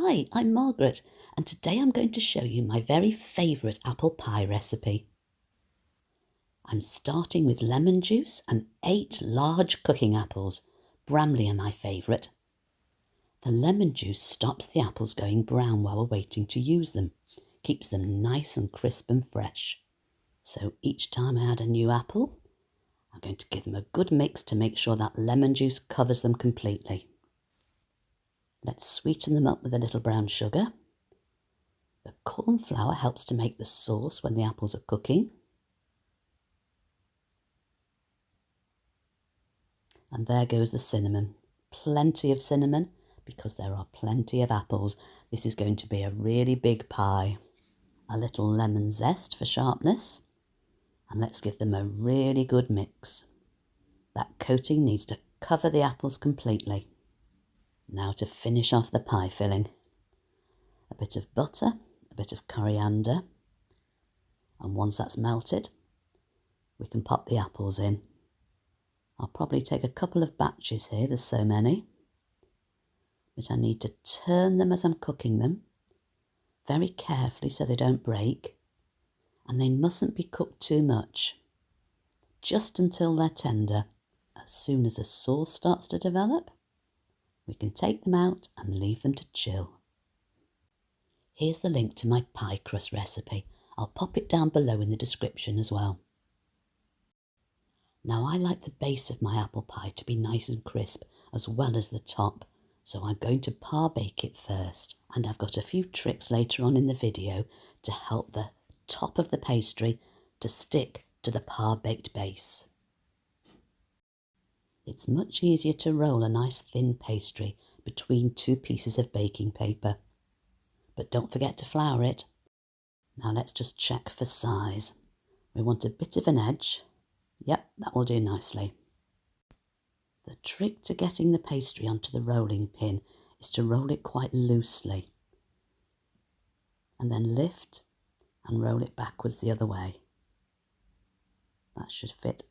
Hi, I'm Margaret, and today I'm going to show you my very favourite apple pie recipe. I'm starting with lemon juice and 8 large cooking apples. Bramley are my favourite. The lemon juice stops the apples going brown while we're waiting to use them, keeps them nice and crisp and fresh. So each time I add a new apple, I'm going to give them a good mix to make sure that lemon juice covers them completely. Let's sweeten them up with a little brown sugar. The cornflour helps to make the sauce when the apples are cooking. And there goes the cinnamon. Plenty of cinnamon because there are plenty of apples. This is going to be a really big pie. A little lemon zest for sharpness. And let's give them a really good mix. That coating needs to cover the apples completely. Now to finish off the pie filling. A bit of butter, a bit of coriander, and once that's melted, we can pop the apples in. I'll probably take a couple of batches here, there's so many, but I need to turn them as I'm cooking them, very carefully so they don't break, and they mustn't be cooked too much, just until they're tender. As soon as the sauce starts to develop, we can take them out and leave them to chill. Here's the link to my pie crust recipe. I'll pop it down below in the description as well. Now I like the base of my apple pie to be nice and crisp as well as the top, so I'm going to par-bake it first, and I've got a few tricks later on in the video to help the top of the pastry to stick to the par-baked base. It's much easier to roll a nice thin pastry between 2 pieces of baking paper. But don't forget to flour it. Now let's just check for size. We want a bit of an edge. Yep, that will do nicely. The trick to getting the pastry onto the rolling pin is to roll it quite loosely. And then lift and roll it backwards the other way. That should fit.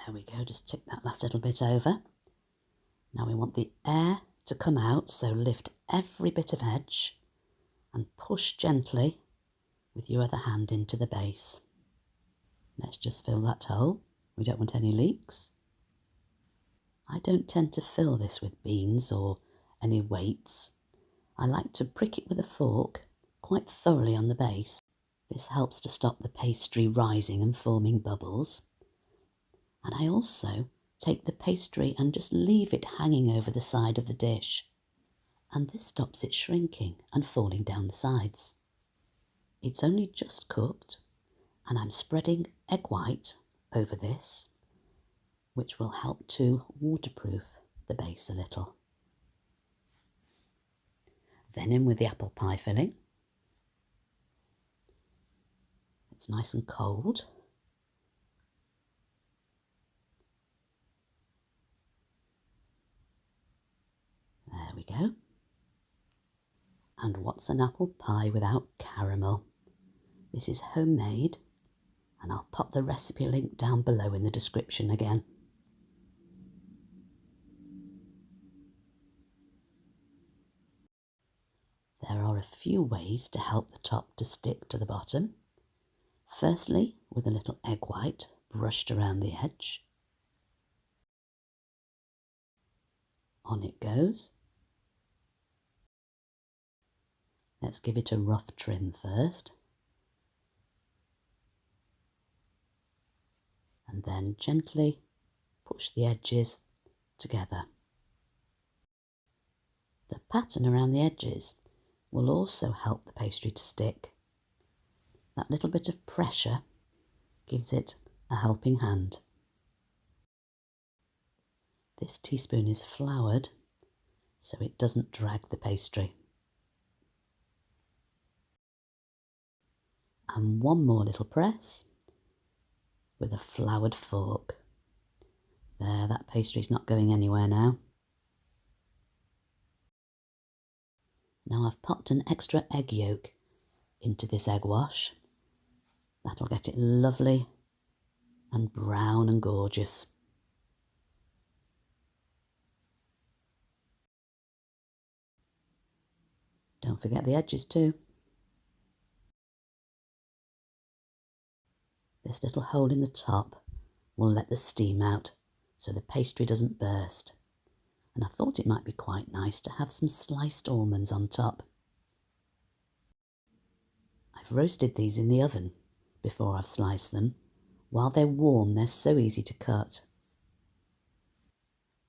There we go, just tick that last little bit over. Now we want the air to come out, so lift every bit of edge and push gently with your other hand into the base. Let's just fill that hole. We don't want any leaks. I don't tend to fill this with beans or any weights. I like to prick it with a fork quite thoroughly on the base. This helps to stop the pastry rising and forming bubbles. And I also take the pastry and just leave it hanging over the side of the dish. And this stops it shrinking and falling down the sides. It's only just cooked, and I'm spreading egg white over this, which will help to waterproof the base a little. Then in with the apple pie filling. It's nice and cold. There we go. And what's an apple pie without caramel? This is homemade, and I'll pop the recipe link down below in the description again. There are a few ways to help the top to stick to the bottom. Firstly, with a little egg white brushed around the edge. On it goes. Let's give it a rough trim first. And then gently push the edges together. The pattern around the edges will also help the pastry to stick. That little bit of pressure gives it a helping hand. This teaspoon is floured so it doesn't drag the pastry. And one more little press with a floured fork. There, that pastry's not going anywhere now. Now I've popped an extra egg yolk into this egg wash. That'll get it lovely and brown and gorgeous. Don't forget the edges too. This little hole in the top will let the steam out so the pastry doesn't burst. And I thought it might be quite nice to have some sliced almonds on top. I've roasted these in the oven before I've sliced them. While they're warm, they're so easy to cut.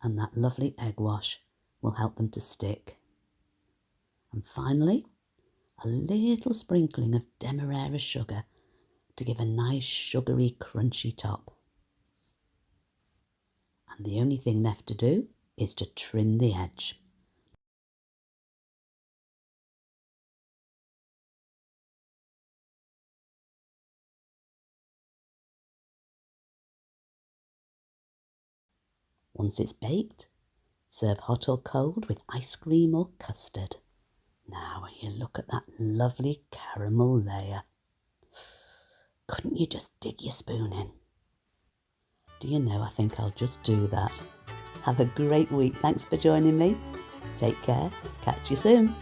And that lovely egg wash will help them to stick. And finally, a little sprinkling of demerara sugar to give a nice sugary crunchy top. And the only thing left to do is to trim the edge. Once it's baked, serve hot or cold with ice cream or custard. Now when you look at that lovely caramel layer, couldn't you just dig your spoon in? Do you know, I think I'll just do that. Have a great week. Thanks for joining me. Take care. Catch you soon.